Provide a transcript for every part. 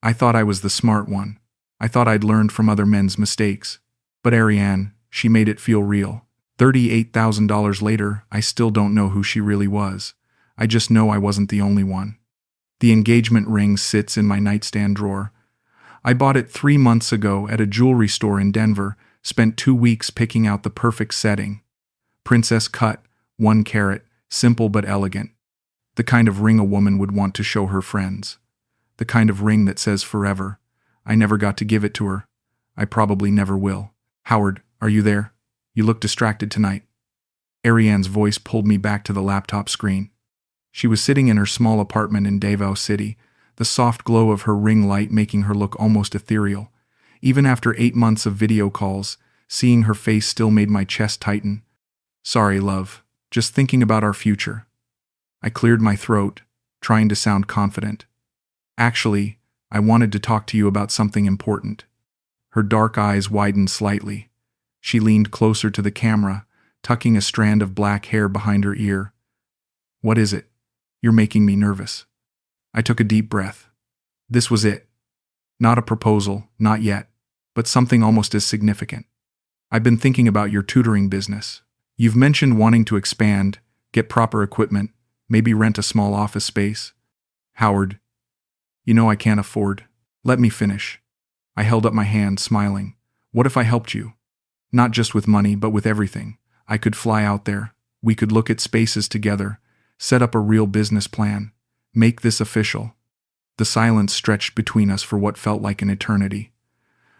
I thought I was the smart one. I thought I'd learned from other men's mistakes. But Arianne, she made it feel real. $38,000 later, I still don't know who she really was. I just know I wasn't the only one. The engagement ring sits in my nightstand drawer. I bought it 3 months ago at a jewelry store in Denver, spent 2 weeks picking out the perfect setting. Princess cut, 1 carat, simple but elegant. The kind of ring a woman would want to show her friends. The kind of ring that says forever. I never got to give it to her. I probably never will. Howard, are you there? You look distracted tonight. Arianne's voice pulled me back to the laptop screen. She was sitting in her small apartment in Davao City, the soft glow of her ring light making her look almost ethereal. Even after 8 months of video calls, seeing her face still made my chest tighten. Sorry, love. Just thinking about our future. I cleared my throat, trying to sound confident. Actually, I wanted to talk to you about something important. Her dark eyes widened slightly. She leaned closer to the camera, tucking a strand of black hair behind her ear. What is it? You're making me nervous. I took a deep breath. This was it. Not a proposal, not yet, but something almost as significant. I've been thinking about your tutoring business. You've mentioned wanting to expand, get proper equipment, maybe rent a small office space. Howard, you know I can't afford. Let me finish. I held up my hand, smiling. What if I helped you? Not just with money, but with everything. I could fly out there. We could look at spaces together, set up a real business plan, make this official. The silence stretched between us for what felt like an eternity.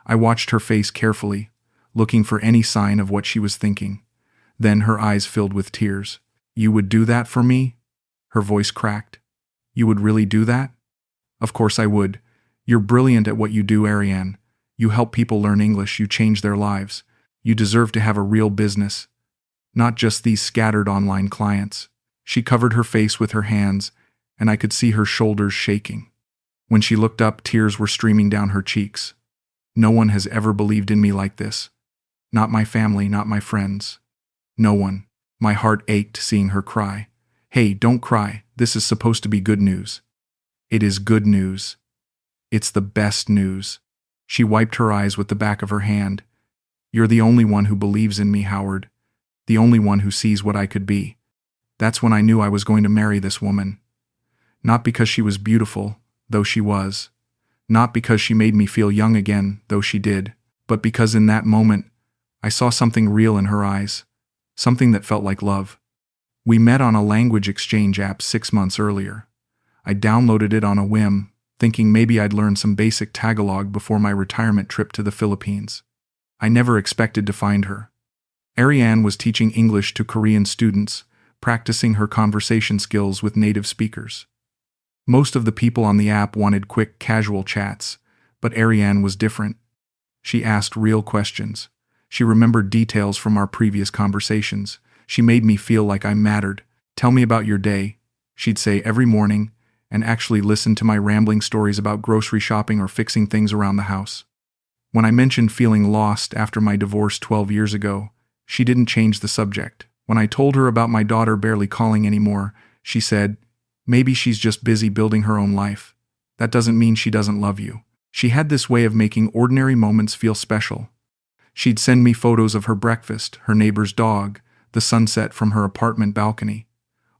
I watched her face carefully, looking for any sign of what she was thinking. Then her eyes filled with tears. You would do that for me? Her voice cracked. You would really do that? Of course I would. You're brilliant at what you do, Arianne. You help people learn English, you change their lives. You deserve to have a real business. Not just these scattered online clients. She covered her face with her hands, and I could see her shoulders shaking. When she looked up, tears were streaming down her cheeks. No one has ever believed in me like this. Not my family, not my friends. No one. My heart ached seeing her cry. Hey, don't cry. This is supposed to be good news. It is good news. It's the best news. She wiped her eyes with the back of her hand. You're the only one who believes in me, Howard. The only one who sees what I could be. That's when I knew I was going to marry this woman. Not because she was beautiful, though she was. Not because she made me feel young again, though she did. But because in that moment, I saw something real in her eyes. Something that felt like love. We met on a language exchange app 6 months earlier. I downloaded it on a whim, thinking maybe I'd learn some basic Tagalog before my retirement trip to the Philippines. I never expected to find her. Arianne was teaching English to Korean students, practicing her conversation skills with native speakers. Most of the people on the app wanted quick, casual chats, but Arianne was different. She asked real questions. She remembered details from our previous conversations. She made me feel like I mattered. Tell me about your day, she'd say every morning, and actually listen to my rambling stories about grocery shopping or fixing things around the house. When I mentioned feeling lost after my divorce 12 years ago, she didn't change the subject. When I told her about my daughter barely calling anymore, she said, maybe she's just busy building her own life. That doesn't mean she doesn't love you. She had this way of making ordinary moments feel special. She'd send me photos of her breakfast, her neighbor's dog, the sunset from her apartment balcony.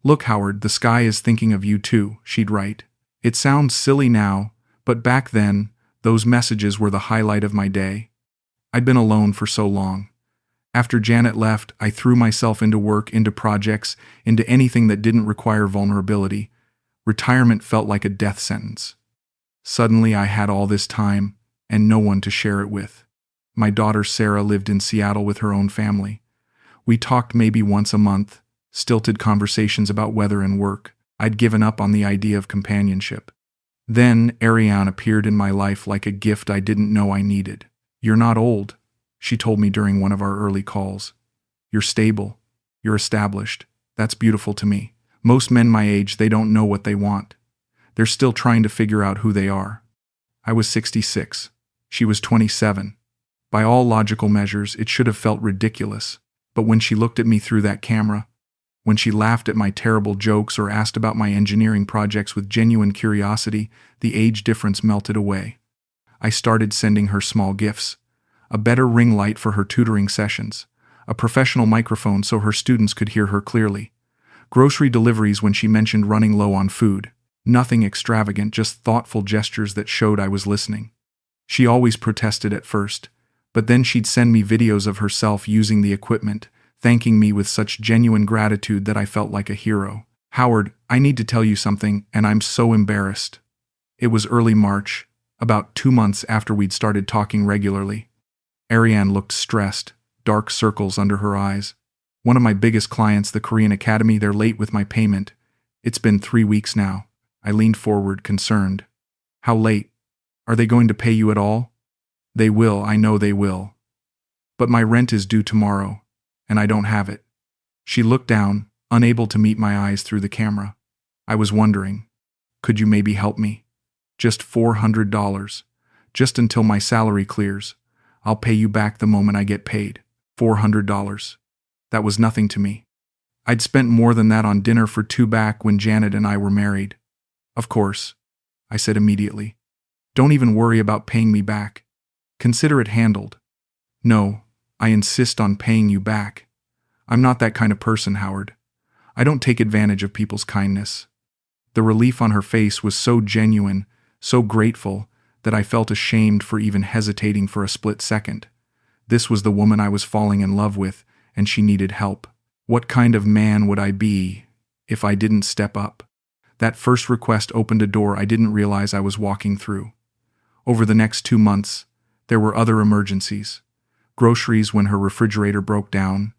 Look, Howard, the sky is thinking of you too, she'd write. It sounds silly now, but back then, those messages were the highlight of my day. I'd been alone for so long. After Janet left, I threw myself into work, into projects, into anything that didn't require vulnerability. Retirement felt like a death sentence. Suddenly I had all this time, and no one to share it with. My daughter Sarah lived in Seattle with her own family. We talked maybe once a month, stilted conversations about weather and work. I'd given up on the idea of companionship. Then Arianne appeared in my life like a gift I didn't know I needed. You're not old, she told me during one of our early calls. You're stable. You're established. That's beautiful to me. Most men my age, they don't know what they want. They're still trying to figure out who they are. I was 66. She was 27. By all logical measures, it should have felt ridiculous. But when she looked at me through that camera, When she laughed at my terrible jokes or asked about my engineering projects with genuine curiosity, the age difference melted away. I started sending her small gifts. A better ring light for her tutoring sessions. A professional microphone so her students could hear her clearly. Grocery deliveries when she mentioned running low on food. Nothing extravagant, just thoughtful gestures that showed I was listening. She always protested at first, but then she'd send me videos of herself using the equipment, thanking me with such genuine gratitude that I felt like a hero. Howard, I need to tell you something, and I'm so embarrassed. It was early March, about 2 months after we'd started talking regularly. Arianne looked stressed, dark circles under her eyes. One of my biggest clients, the Korean Academy, they're late with my payment. It's been 3 weeks now. I leaned forward, concerned. How late? Are they going to pay you at all? They will, I know they will. But my rent is due tomorrow, and I don't have it. She looked down, unable to meet my eyes through the camera. I was wondering, could you maybe help me? Just $400. Just until my salary clears. I'll pay you back the moment I get paid. $400. That was nothing to me. I'd spent more than that on dinner for 2 back when Janet and I were married. Of course, I said immediately. Don't even worry about paying me back. Consider it handled. No, I insist on paying you back. I'm not that kind of person, Howard. I don't take advantage of people's kindness. The relief on her face was so genuine, so grateful, that I felt ashamed for even hesitating for a split second. This was the woman I was falling in love with, and she needed help. What kind of man would I be if I didn't step up? That first request opened a door I didn't realize I was walking through. Over the next 2 months, there were other emergencies. Groceries when her refrigerator broke down,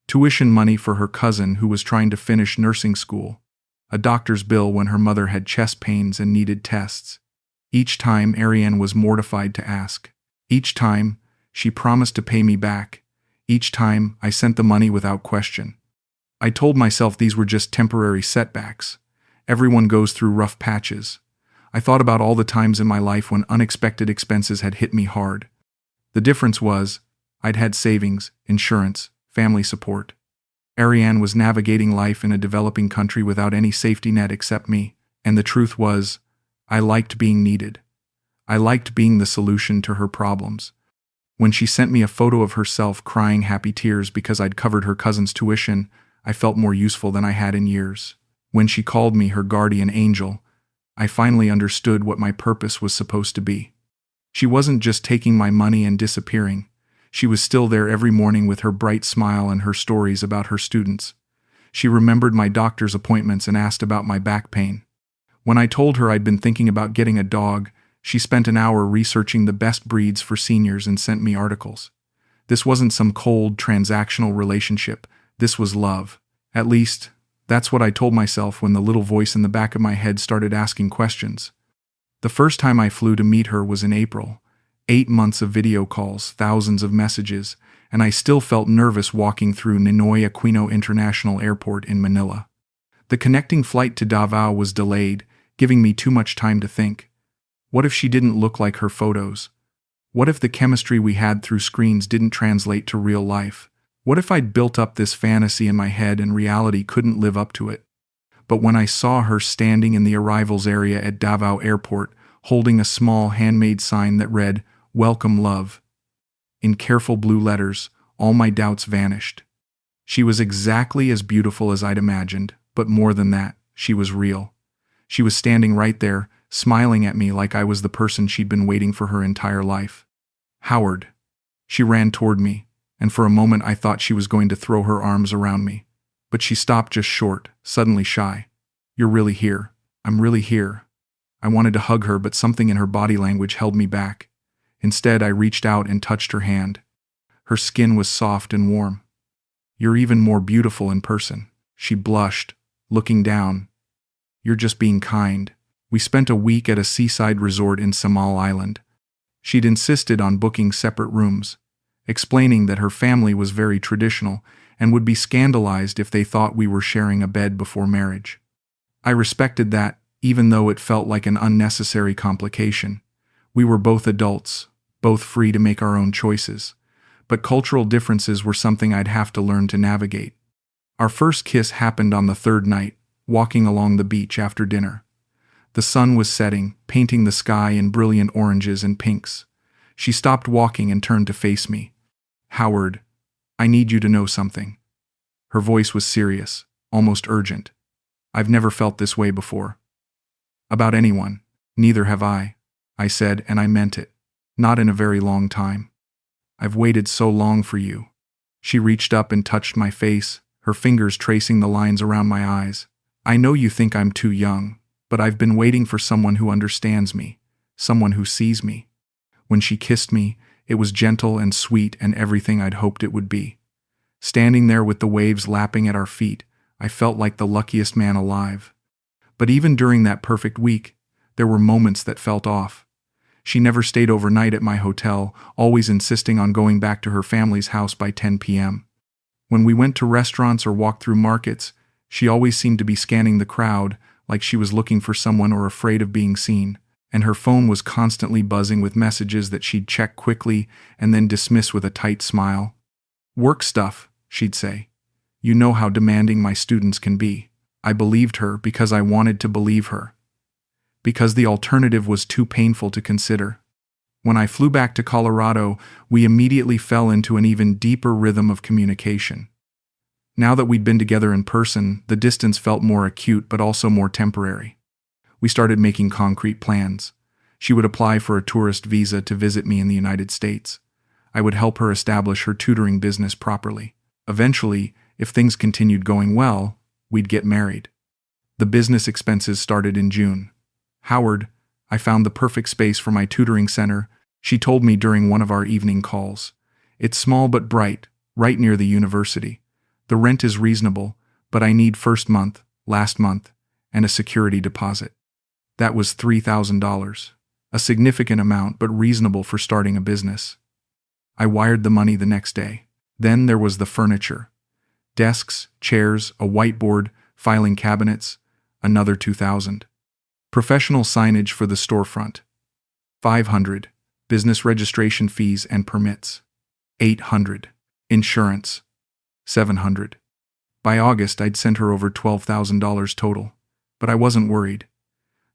tuition money for her cousin who was trying to finish nursing school, a doctor's bill when her mother had chest pains and needed tests. Each time Arianne was mortified to ask. Each time, she promised to pay me back. Each time, I sent the money without question. I told myself these were just temporary setbacks. Everyone goes through rough patches. I thought about all the times in my life when unexpected expenses had hit me hard. The difference was, I'd had savings, insurance, family support. Arianne was navigating life in a developing country without any safety net except me, and the truth was, I liked being needed. I liked being the solution to her problems. When she sent me a photo of herself crying happy tears because I'd covered her cousin's tuition, I felt more useful than I had in years. When she called me her guardian angel, I finally understood what my purpose was supposed to be. She wasn't just taking my money and disappearing. She was still there every morning with her bright smile and her stories about her students. She remembered my doctor's appointments and asked about my back pain. When I told her I'd been thinking about getting a dog, she spent an hour researching the best breeds for seniors and sent me articles. This wasn't some cold, transactional relationship. This was love. At least, that's what I told myself when the little voice in the back of my head started asking questions. The first time I flew to meet her was in April. 8 months of video calls, thousands of messages, and I still felt nervous walking through Ninoy Aquino International Airport in Manila. The connecting flight to Davao was delayed, giving me too much time to think. What if she didn't look like her photos? What if the chemistry we had through screens didn't translate to real life? What if I'd built up this fantasy in my head and reality couldn't live up to it? But when I saw her standing in the arrivals area at Davao Airport, holding a small handmade sign that read, "Welcome, love," in careful blue letters, all my doubts vanished. She was exactly as beautiful as I'd imagined, but more than that, she was real. She was standing right there, smiling at me like I was the person she'd been waiting for her entire life. Howard. She ran toward me, and for a moment I thought she was going to throw her arms around me. But she stopped just short, suddenly shy. "You're really here. I'm really here." I wanted to hug her, but something in her body language held me back. Instead, I reached out and touched her hand. Her skin was soft and warm. "You're even more beautiful in person." She blushed, looking down. "You're just being kind." We spent a week at a seaside resort in Samal Island. She'd insisted on booking separate rooms, explaining that her family was very traditional and would be scandalized if they thought we were sharing a bed before marriage. I respected that, even though it felt like an unnecessary complication. We were both adults, both free to make our own choices, but cultural differences were something I'd have to learn to navigate. Our first kiss happened on the third night, walking along the beach after dinner. The sun was setting, painting the sky in brilliant oranges and pinks. She stopped walking and turned to face me. "Howard, I need you to know something." Her voice was serious, almost urgent. "I've never felt this way before." "About anyone." "Neither have I," I said, and I meant it. "Not in a very long time. I've waited so long for you." She reached up and touched my face, her fingers tracing the lines around my eyes. "I know you think I'm too young, but I've been waiting for someone who understands me, someone who sees me." When she kissed me, it was gentle and sweet and everything I'd hoped it would be. Standing there with the waves lapping at our feet, I felt like the luckiest man alive. But even during that perfect week, there were moments that felt off. She never stayed overnight at my hotel, always insisting on going back to her family's house by 10 p.m. When we went to restaurants or walked through markets, she always seemed to be scanning the crowd, like she was looking for someone or afraid of being seen, and her phone was constantly buzzing with messages that she'd check quickly and then dismiss with a tight smile. "Work stuff," she'd say. "You know how demanding my students can be." I believed her because I wanted to believe her. Because the alternative was too painful to consider. When I flew back to Colorado, we immediately fell into an even deeper rhythm of communication. Now that we'd been together in person, the distance felt more acute but also more temporary. We started making concrete plans. She would apply for a tourist visa to visit me in the United States. I would help her establish her tutoring business properly. Eventually, if things continued going well, we'd get married. The business expenses started in June. "Howard, I found the perfect space for my tutoring center," she told me during one of our evening calls. "It's small but bright, right near the university. The rent is reasonable, but I need first month, last month, and a security deposit." That was $3,000, a significant amount but reasonable for starting a business. I wired the money the next day. Then there was the furniture. Desks, chairs, a whiteboard, filing cabinets, another $2,000. Professional signage for the storefront, $500. Business registration fees and permits, $800. Insurance, $700. By August, I'd sent her over $12,000 total, but I wasn't worried.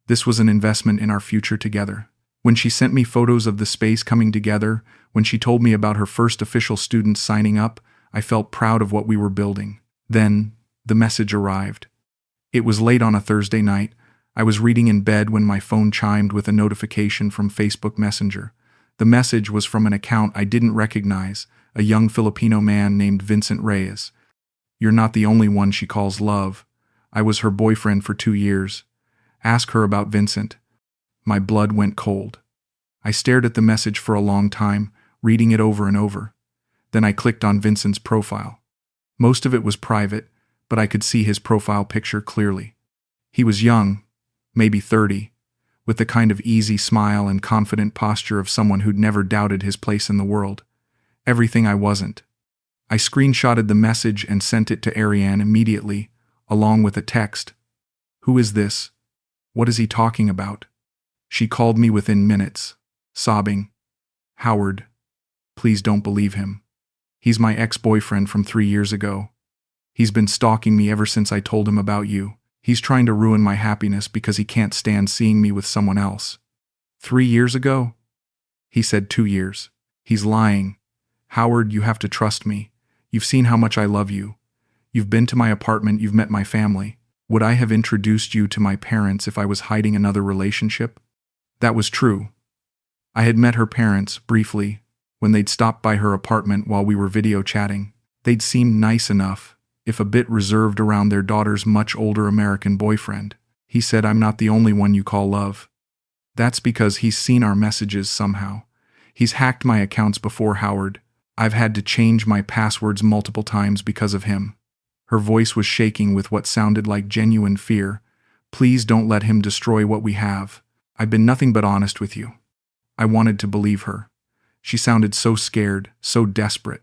This was an investment in our future together. When she sent me photos of the space coming together, when she told me about her first official students signing up, I felt proud of what we were building. Then, the message arrived. It was late on a Thursday night. I was reading in bed when my phone chimed with a notification from Facebook Messenger. The message was from an account I didn't recognize, a young Filipino man named Vincent Reyes. "You're not the only one she calls love. I was her boyfriend for 2 years. Ask her about Vincent." My blood went cold. I stared at the message for a long time, reading it over and over. Then I clicked on Vincent's profile. Most of it was private, but I could see his profile picture clearly. He was young, maybe 30, with the kind of easy smile and confident posture of someone who'd never doubted his place in the world. Everything I wasn't. I screenshotted the message and sent it to Arianne immediately, along with a text. "Who is this? What is he talking about?" She called me within minutes, sobbing. "Howard, please don't believe him. He's my ex-boyfriend from 3 years ago. He's been stalking me ever since I told him about you. He's trying to ruin my happiness because he can't stand seeing me with someone else." 3 years ago? He said 2 years. He's lying. "Howard, you have to trust me. You've seen how much I love you. You've been to my apartment, you've met my family. Would I have introduced you to my parents if I was hiding another relationship?" That was true. I had met her parents, briefly, when they'd stopped by her apartment while we were video chatting. They'd seemed nice enough, if a bit reserved around their daughter's much older American boyfriend. He said, "I'm not the only one you call love." That's because he's seen our messages somehow. He's hacked my accounts before, Howard. I've had to change my passwords multiple times because of him. Her voice was shaking with what sounded like genuine fear. "Please don't let him destroy what we have. I've been nothing but honest with you." I wanted to believe her. She sounded so scared, so desperate,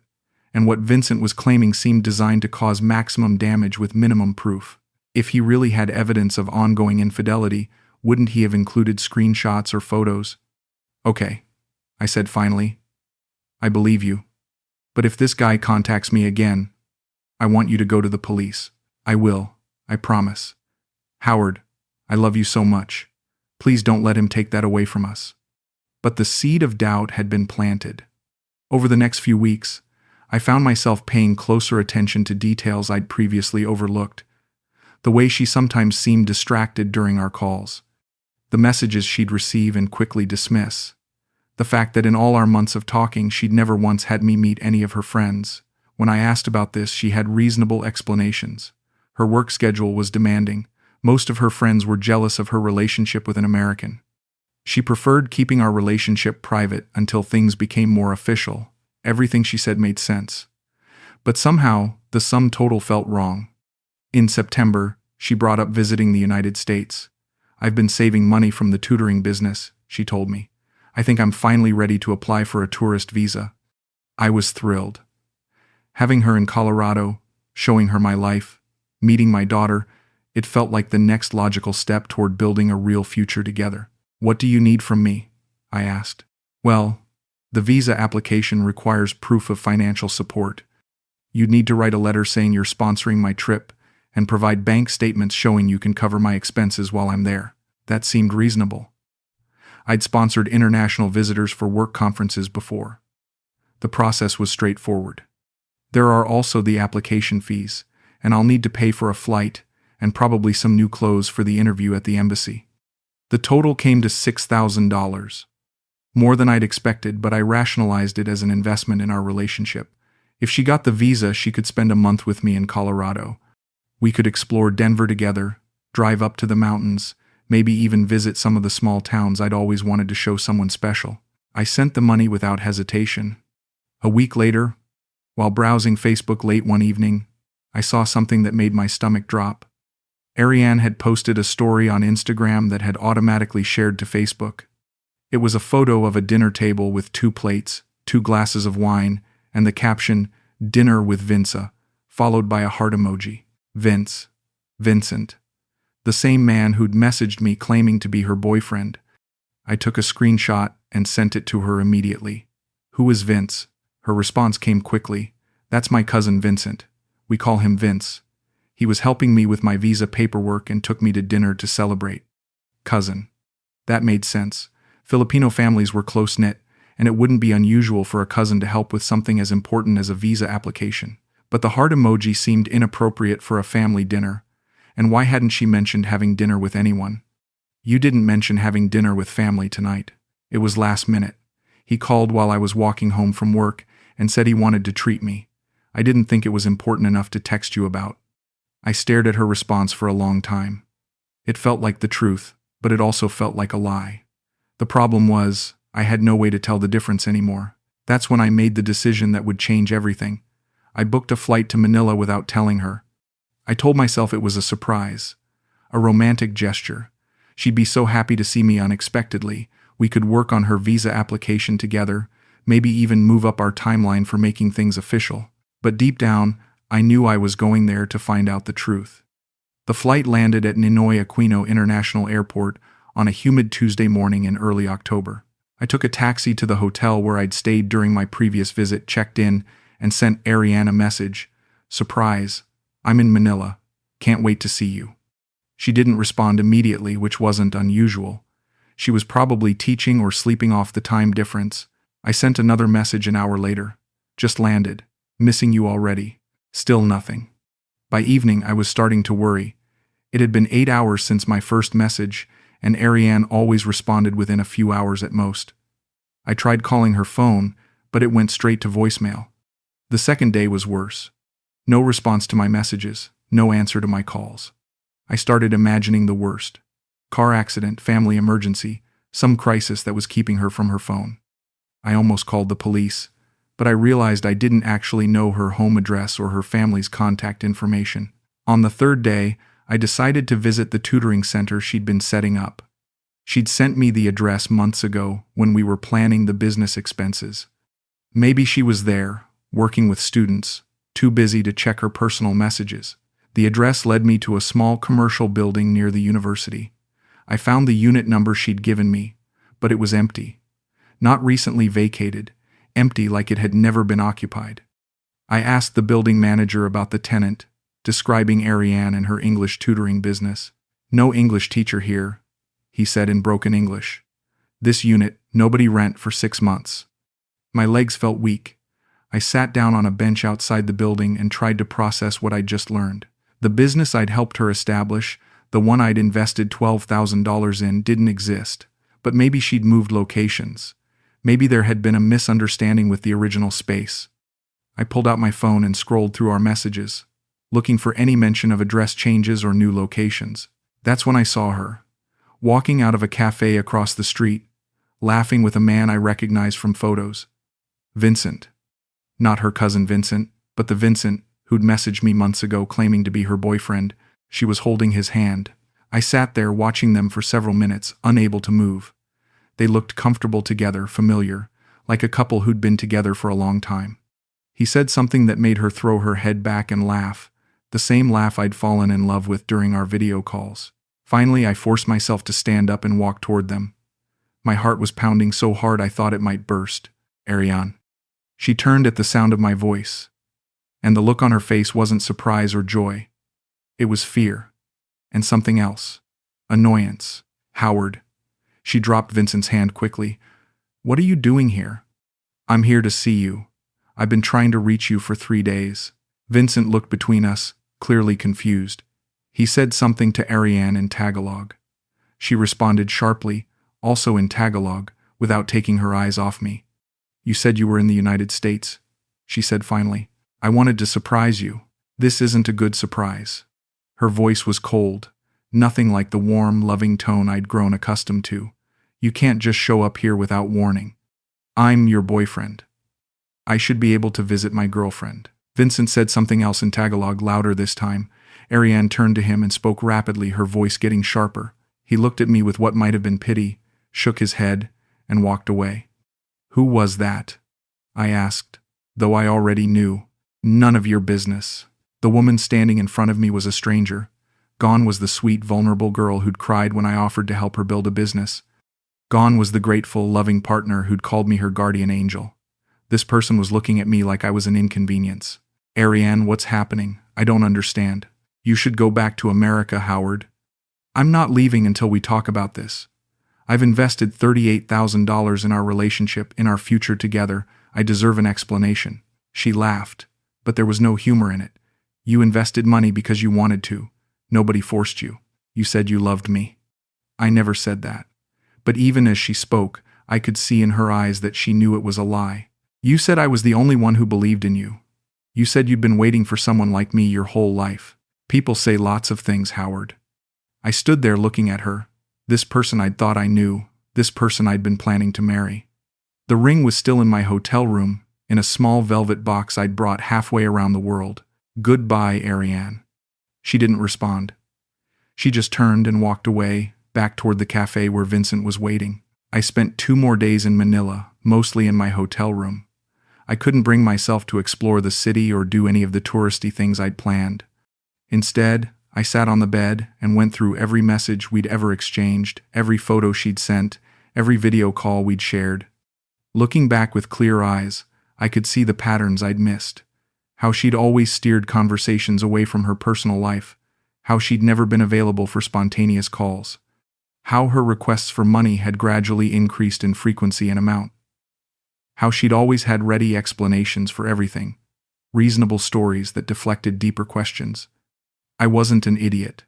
and what Vincent was claiming seemed designed to cause maximum damage with minimum proof. If he really had evidence of ongoing infidelity, wouldn't he have included screenshots or photos? "Okay," I said finally. "I believe you. But if this guy contacts me again, I want you to go to the police. I will. I promise. Howard, I love you so much. Please don't let him take that away from us. But the seed of doubt had been planted. Over the next few weeks, I found myself paying closer attention to details I'd previously overlooked. The way she sometimes seemed distracted during our calls. The messages she'd receive and quickly dismiss. The fact that in all our months of talking she'd never once had me meet any of her friends. When I asked about this, she had reasonable explanations. Her work schedule was demanding. Most of her friends were jealous of her relationship with an American. She preferred keeping our relationship private until things became more official. Everything she said made sense. But somehow, the sum total felt wrong. In September, she brought up visiting the United States. I've been saving money from the tutoring business, she told me. I think I'm finally ready to apply for a tourist visa. I was thrilled. Having her in Colorado, showing her my life, meeting my daughter, it felt like the next logical step toward building a real future together. What do you need from me? I asked. Well, the visa application requires proof of financial support. You'd need to write a letter saying you're sponsoring my trip and provide bank statements showing you can cover my expenses while I'm there. That seemed reasonable. I'd sponsored international visitors for work conferences before. The process was straightforward. There are also the application fees, and I'll need to pay for a flight and probably some new clothes for the interview at the embassy. The total came to $6,000. More than I'd expected, but I rationalized it as an investment in our relationship. If she got the visa, she could spend a month with me in Colorado. We could explore Denver together, drive up to the mountains, maybe even visit some of the small towns I'd always wanted to show someone special. I sent the money without hesitation. A week later, while browsing Facebook late one evening, I saw something that made my stomach drop. Arianne had posted a story on Instagram that had automatically shared to Facebook. It was a photo of a dinner table with 2 plates, 2 glasses of wine, and the caption, "Dinner with Vince," followed by a heart emoji. Vincent. The same man who'd messaged me claiming to be her boyfriend. I took a screenshot and sent it to her immediately. Who is Vince? Her response came quickly. That's my cousin Vincent. We call him Vince. He was helping me with my visa paperwork and took me to dinner to celebrate. Cousin. That made sense. Filipino families were close-knit, and it wouldn't be unusual for a cousin to help with something as important as a visa application. But the heart emoji seemed inappropriate for a family dinner. And why hadn't she mentioned having dinner with anyone? You didn't mention having dinner with family tonight. It was last minute. He called while I was walking home from work and said he wanted to treat me. I didn't think it was important enough to text you about. I stared at her response for a long time. It felt like the truth, but it also felt like a lie. The problem was, I had no way to tell the difference anymore. That's when I made the decision that would change everything. I booked a flight to Manila without telling her. I told myself it was a surprise, a romantic gesture. She'd be so happy to see me unexpectedly. We could work on her visa application together, maybe even move up our timeline for making things official. But deep down, I knew I was going there to find out the truth. The flight landed at Ninoy Aquino International Airport on a humid Tuesday morning in early October. I took a taxi to the hotel where I'd stayed during my previous visit, checked in, and sent Arianne a message. Surprise, I'm in Manila. Can't wait to see you. She didn't respond immediately, which wasn't unusual. She was probably teaching or sleeping off the time difference. I sent another message an hour later. Just landed. Missing you already. Still nothing. By evening, I was starting to worry. It had been 8 hours since my first message, and Arianne always responded within a few hours at most. I tried calling her phone, but it went straight to voicemail. The second day was worse. No response to my messages, no answer to my calls. I started imagining the worst. Car accident, family emergency, some crisis that was keeping her from her phone. I almost called the police, but I realized I didn't actually know her home address or her family's contact information. On the third day, I decided to visit the tutoring center she'd been setting up. She'd sent me the address months ago when we were planning the business expenses. Maybe she was there, working with students, too busy to check her personal messages. The address led me to a small commercial building near the university. I found the unit number she'd given me, but it was empty. Not recently vacated, empty like it had never been occupied. I asked the building manager about the tenant, describing Arianne and her English tutoring business. No English teacher here, he said in broken English. This unit, nobody rent for 6 months. My legs felt weak. I sat down on a bench outside the building and tried to process what I'd just learned. The business I'd helped her establish, the one I'd invested $12,000 in, didn't exist. But maybe she'd moved locations. Maybe there had been a misunderstanding with the original space. I pulled out my phone and scrolled through our messages, looking for any mention of address changes or new locations. That's when I saw her, walking out of a cafe across the street, laughing with a man I recognized from photos. Vincent. Not her cousin Vincent, but the Vincent who'd messaged me months ago claiming to be her boyfriend. She was holding his hand. I sat there watching them for several minutes, unable to move. They looked comfortable together, familiar, like a couple who'd been together for a long time. He said something that made her throw her head back and laugh, the same laugh I'd fallen in love with during our video calls. Finally, I forced myself to stand up and walk toward them. My heart was pounding so hard I thought it might burst. Arianne. She turned at the sound of my voice, and the look on her face wasn't surprise or joy. It was fear. And something else. Annoyance. Howard. She dropped Vincent's hand quickly. What are you doing here? I'm here to see you. I've been trying to reach you for 3 days. Vincent looked between us, clearly confused. He said something to Arianne in Tagalog. She responded sharply, also in Tagalog, without taking her eyes off me. You said you were in the United States, she said finally. I wanted to surprise you. This isn't a good surprise. Her voice was cold, nothing like the warm, loving tone I'd grown accustomed to. You can't just show up here without warning. I'm your boyfriend. I should be able to visit my girlfriend. Vincent said something else in Tagalog, louder this time. Arianne turned to him and spoke rapidly, her voice getting sharper. He looked at me with what might have been pity, shook his head, and walked away. Who was that? I asked, though I already knew. None of your business. The woman standing in front of me was a stranger. Gone was the sweet, vulnerable girl who'd cried when I offered to help her build a business. Gone was the grateful, loving partner who'd called me her guardian angel. This person was looking at me like I was an inconvenience. Arianne, what's happening? I don't understand. You should go back to America, Howard. I'm not leaving until we talk about this. I've invested $38,000 in our relationship, in our future together. I deserve an explanation. She laughed, but there was no humor in it. You invested money because you wanted to. Nobody forced you. You said you loved me. I never said that. But even as she spoke, I could see in her eyes that she knew it was a lie. You said I was the only one who believed in you. You said you'd been waiting for someone like me your whole life. People say lots of things, Howard. I stood there looking at her. This person I'd thought I knew. This person I'd been planning to marry. The ring was still in my hotel room, in a small velvet box I'd brought halfway around the world. Goodbye, Arianne. She didn't respond. She just turned and walked away, back toward the cafe where Vincent was waiting. I spent 2 more days in Manila, mostly in my hotel room. I couldn't bring myself to explore the city or do any of the touristy things I'd planned. Instead, I sat on the bed and went through every message we'd ever exchanged, every photo she'd sent, every video call we'd shared. Looking back with clear eyes, I could see the patterns I'd missed. How she'd always steered conversations away from her personal life. How she'd never been available for spontaneous calls. How her requests for money had gradually increased in frequency and amount. How she'd always had ready explanations for everything. Reasonable stories that deflected deeper questions. I wasn't an idiot.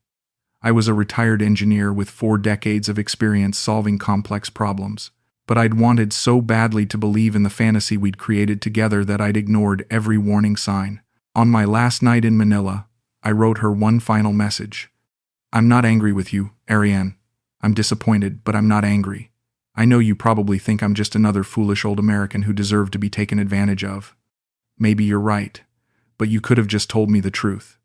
I was a retired engineer with 4 decades of experience solving complex problems. But I'd wanted so badly to believe in the fantasy we'd created together that I'd ignored every warning sign. On my last night in Manila, I wrote her one final message. I'm not angry with you, Arianne. I'm disappointed, but I'm not angry. I know you probably think I'm just another foolish old American who deserved to be taken advantage of. Maybe you're right, but you could have just told me the truth.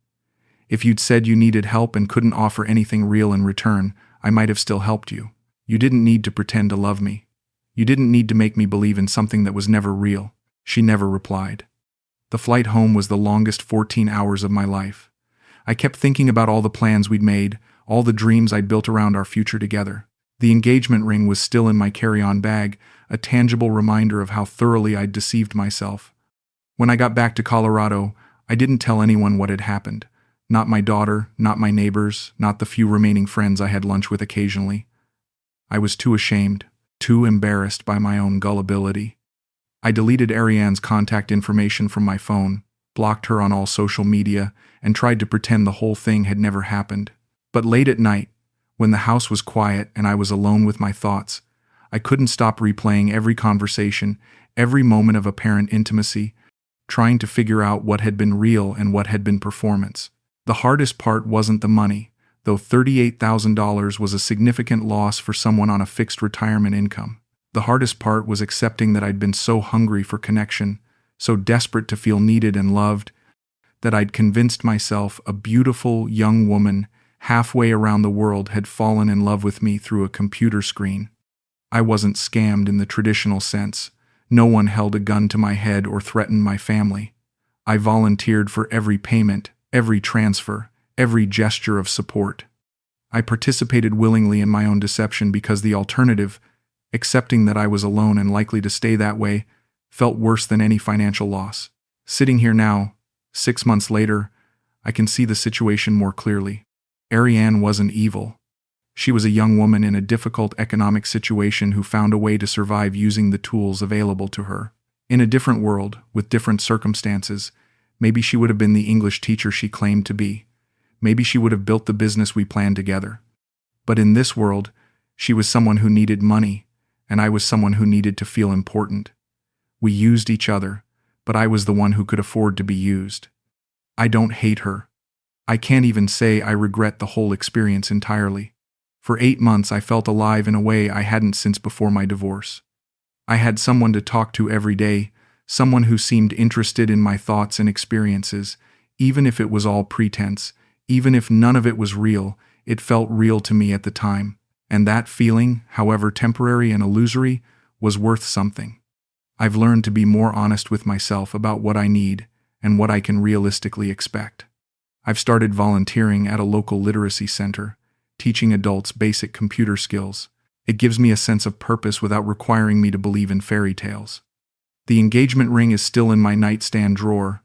If you'd said you needed help and couldn't offer anything real in return, I might have still helped you. You didn't need to pretend to love me. You didn't need to make me believe in something that was never real. She never replied. The flight home was the longest 14 hours of my life. I kept thinking about all the plans we'd made, all the dreams I'd built around our future together. The engagement ring was still in my carry-on bag, a tangible reminder of how thoroughly I'd deceived myself. When I got back to Colorado, I didn't tell anyone what had happened. Not my daughter, not my neighbors, not the few remaining friends I had lunch with occasionally. I was too ashamed, too embarrassed by my own gullibility. I deleted Arianne's contact information from my phone, blocked her on all social media, and tried to pretend the whole thing had never happened. But late at night, when the house was quiet and I was alone with my thoughts, I couldn't stop replaying every conversation, every moment of apparent intimacy, trying to figure out what had been real and what had been performance. The hardest part wasn't the money, though $38,000 was a significant loss for someone on a fixed retirement income. The hardest part was accepting that I'd been so hungry for connection, so desperate to feel needed and loved, that I'd convinced myself a beautiful young woman halfway around the world had fallen in love with me through a computer screen. I wasn't scammed in the traditional sense. No one held a gun to my head or threatened my family. I volunteered for every payment, every transfer, every gesture of support. I participated willingly in my own deception because the alternative, accepting that I was alone and likely to stay that way, felt worse than any financial loss. Sitting here now, 6 months later, I can see the situation more clearly. Arianne wasn't evil. She was a young woman in a difficult economic situation who found a way to survive using the tools available to her. In a different world, with different circumstances, maybe she would have been the English teacher she claimed to be. Maybe she would have built the business we planned together. But in this world, she was someone who needed money, and I was someone who needed to feel important. We used each other, but I was the one who could afford to be used. I don't hate her. I can't even say I regret the whole experience entirely. For 8 months I felt alive in a way I hadn't since before my divorce. I had someone to talk to every day, someone who seemed interested in my thoughts and experiences, even if it was all pretense, even if none of it was real, it felt real to me at the time, and that feeling, however temporary and illusory, was worth something. I've learned to be more honest with myself about what I need and what I can realistically expect. I've started volunteering at a local literacy center, teaching adults basic computer skills. It gives me a sense of purpose without requiring me to believe in fairy tales. The engagement ring is still in my nightstand drawer.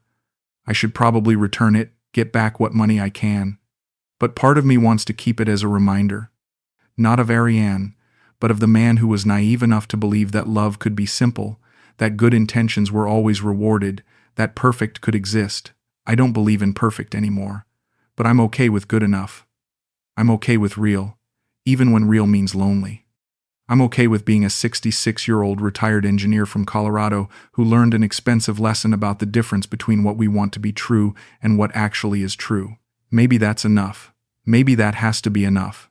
I should probably return it, get back what money I can. But part of me wants to keep it as a reminder, not of Arianne, but of the man who was naive enough to believe that love could be simple, that good intentions were always rewarded, that perfect could exist. I don't believe in perfect anymore, but I'm okay with good enough. I'm okay with real, even when real means lonely. I'm okay with being a 66-year-old retired engineer from Colorado who learned an expensive lesson about the difference between what we want to be true and what actually is true. Maybe that's enough. Maybe that has to be enough.